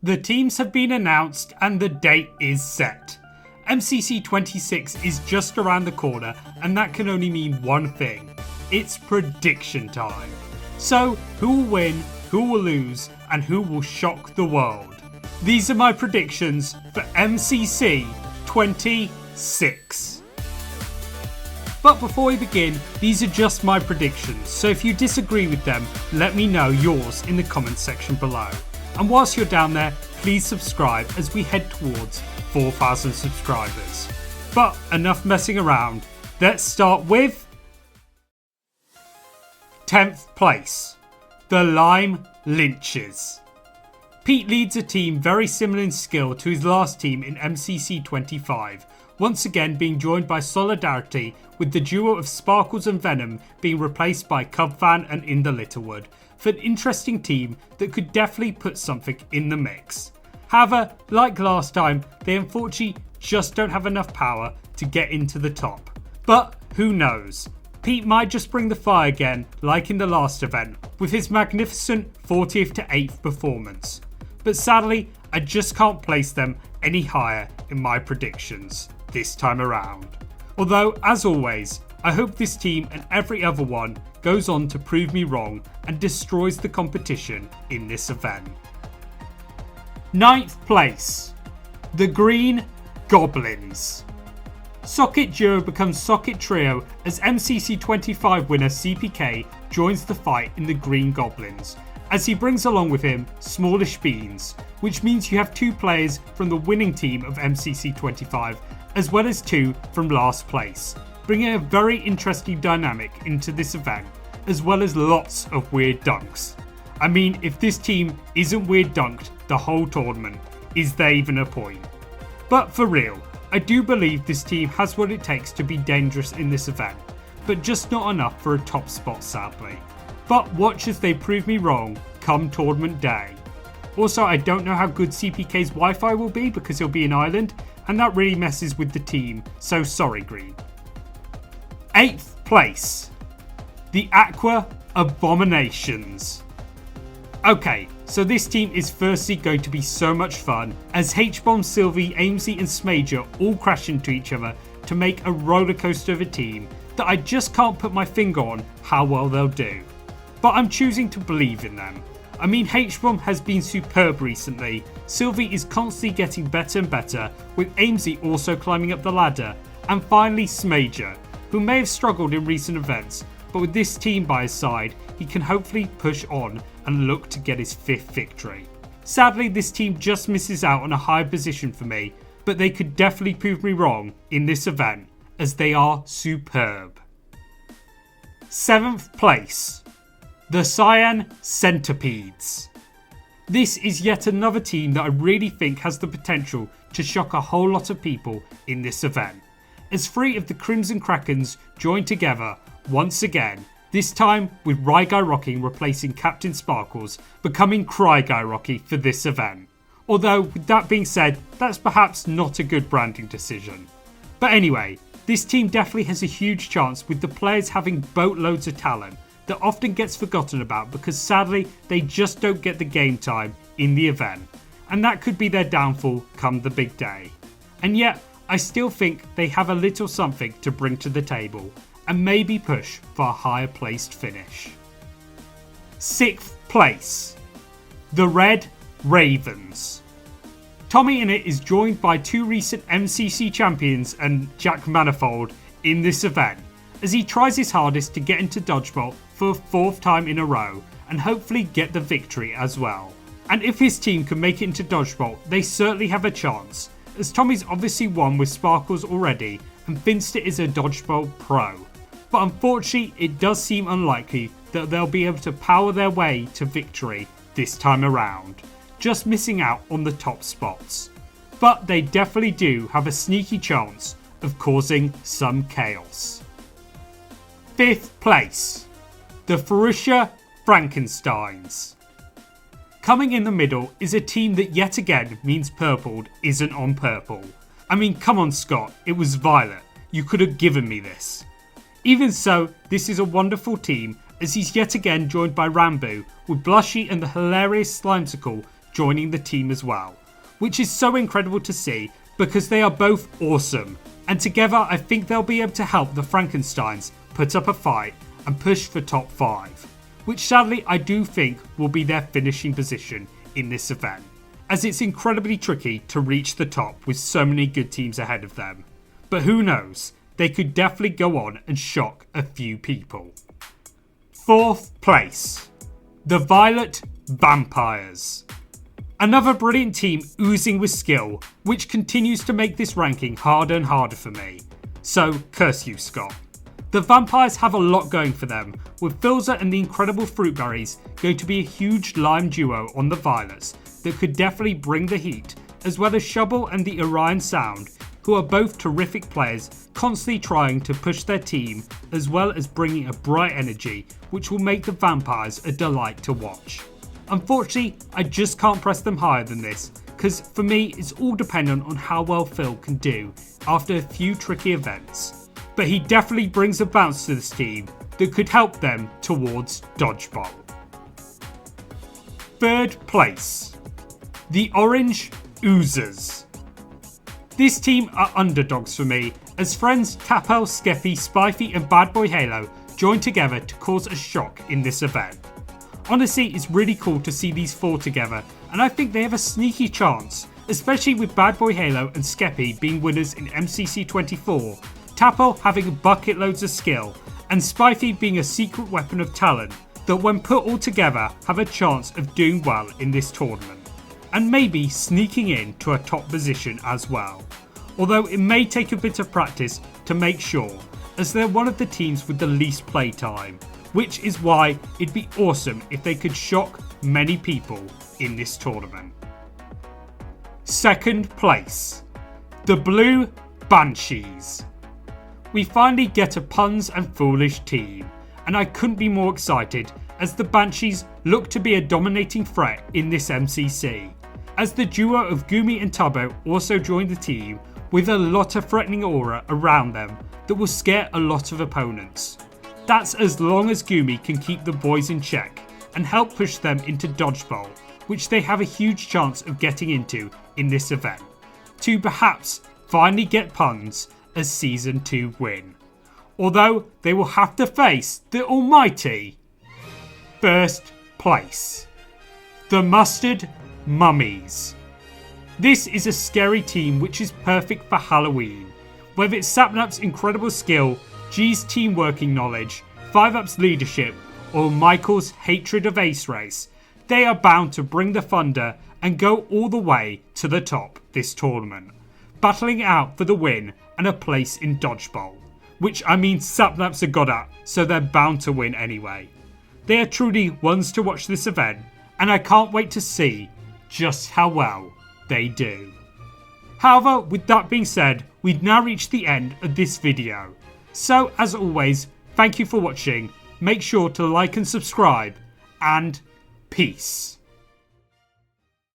The teams have been announced and the date is set. MCC 26 is just around the corner, and that can only mean one thing. It's prediction time. So, who will win, who will lose, and who will shock the world? These are my predictions for MCC 26. But before we begin, these are just my predictions, so if you disagree with them, let me know yours in the comments section below. And whilst you're down there, please subscribe as we head towards 4,000 subscribers. But enough messing around, let's start with 10th place, the Lime Lynches. Pete leads a team very similar in skill to his last team in MCC 25, once again being joined by Solidarity, with the duo of Sparkles and Venom being replaced by Cubfan and In the Littlewood, for an interesting team that could definitely put something in the mix. However, like last time, they unfortunately just don't have enough power to get into the top. But who knows? Pete might just bring the fire again, like in the last event, with his magnificent 40th to 8th performance. But sadly, I just can't place them any higher in my predictions this time around. Although, as always, I hope this team and every other one goes on to prove me wrong and destroys the competition in this event. 9th place, the Green Goblins. Socket Duo becomes Socket Trio as MCC 25 winner CPK joins the fight in the Green Goblins, as he brings along with him Smallish Beans, which means you have 2 players from the winning team of MCC 25 as well as 2 from last place, bringing a very interesting dynamic into this event, as well as lots of weird dunks. I mean, if this team isn't weird dunked the whole tournament, is there even a point? But for real, I do believe this team has what it takes to be dangerous in this event, but just not enough for a top spot sadly. But watch as they prove me wrong come tournament day. Also, I don't know how good CPK's Wi-Fi will be because he'll be in Ireland, and that really messes with the team, so sorry Green. 8th place, the Aqua Abominations. Okay, so this team is firstly going to be so much fun, as H-Bomb, Sylvie, Amesy and Smager all crash into each other to make a rollercoaster of a team that I just can't put my finger on how well they'll do. But I'm choosing to believe in them. I mean, H-Bomb has been superb recently, Sylvie is constantly getting better and better, with Amesy also climbing up the ladder, and finally Smager, who may have struggled in recent events, but with this team by his side, he can hopefully push on and look to get his 5th victory. Sadly, this team just misses out on a high position for me, but they could definitely prove me wrong in this event, as they are superb. 7th place, the Cyan Centipedes. This is yet another team that I really think has the potential to shock a whole lot of people in this event, as 3 of the Crimson Krakens join together once again, this time with Ryguy Rocky replacing Captain Sparkles, becoming Cry Guy Rocky for this event. Although, with that being said, that's perhaps not a good branding decision. But anyway, this team definitely has a huge chance with the players having boatloads of talent that often gets forgotten about because sadly they just don't get the game time in the event, and that could be their downfall come the big day. And yet, I still think they have a little something to bring to the table, and maybe push for a higher placed finish. 6th place, the Red Ravens. Tommy in it is joined by 2 recent MCC champions and Jack Manifold in this event, as he tries his hardest to get into Dodgeball for a 4th time in a row and hopefully get the victory as well. And if his team can make it into Dodgeball, they certainly have a chance, as Tommy's obviously won with Sparkles already and Finster is a Dodgeball pro. But unfortunately, it does seem unlikely that they'll be able to power their way to victory this time around, just missing out on the top spots. But they definitely do have a sneaky chance of causing some chaos. 5th place, the Ferrucia Frankensteins. Coming in the middle is a team that yet again means Purpled isn't on purple. I mean, come on Scott, it was Violet. You could have given me this. Even so, this is a wonderful team as he's yet again joined by Ranboo, with Blushy and the hilarious Slimesicle joining the team as well, which is so incredible to see because they are both awesome, and together I think they'll be able to help the Frankensteins put up a fight and push for top 5, which sadly I do think will be their finishing position in this event, as it's incredibly tricky to reach the top with so many good teams ahead of them. But who knows, they could definitely go on and shock a few people. 4th place, the Violet Vampires. Another brilliant team oozing with skill, which continues to make this ranking harder and harder for me. So curse you, Scott. The Vampires have a lot going for them, with Filza and the incredible Fruitberries going to be a huge lime duo on the Violets that could definitely bring the heat, as well as Shubble and the Orion Sound, who are both terrific players, constantly trying to push their team, as well as bringing a bright energy which will make the Vampires a delight to watch. Unfortunately, I just can't press them higher than this, because for me it's all dependent on how well Phil can do after a few tricky events. But he definitely brings a bounce to this team that could help them towards Dodgeball. 3rd place, the Orange Oozers. This team are underdogs for me, as friends Tapel, Skeppy, Spifey and Bad Boy Halo join together to cause a shock in this event. Honestly, it's really cool to see these 4 together, and I think they have a sneaky chance, especially with Bad Boy Halo and Skeppy being winners in MCC 24, Tapel having bucket loads of skill, and Spifey being a secret weapon of talent that when put all together have a chance of doing well in this tournament, and maybe sneaking in to a top position as well. Although it may take a bit of practice to make sure, as they're one of the teams with the least play time, which is why it'd be awesome if they could shock many people in this tournament. 2nd place, the Blue Banshees. We finally get a puns and foolish team, and I couldn't be more excited as the Banshees look to be a dominating threat in this MCC, as the duo of Gumi and Tubbo also join the team with a lot of threatening aura around them that will scare a lot of opponents. That's as long as Gumi can keep the boys in check and help push them into Dodgeball, which they have a huge chance of getting into in this event, to perhaps finally get puns as Season 2 win. Although they will have to face the almighty 1st place, the Mustard Mummies. This is a scary team which is perfect for Halloween. Whether it's Sapnap's incredible skill, G's team working knowledge, 5UP's leadership, or Michael's hatred of Ace Race, they are bound to bring the thunder and go all the way to the top this tournament, battling out for the win and a place in Dodgeball, which I mean Sapnaps are good at, so they're bound to win anyway. They are truly ones to watch this event, and I can't wait to see just how well they do. However, with that being said, we've now reached the end of this video. So as always, thank you for watching, make sure to like and subscribe, and peace.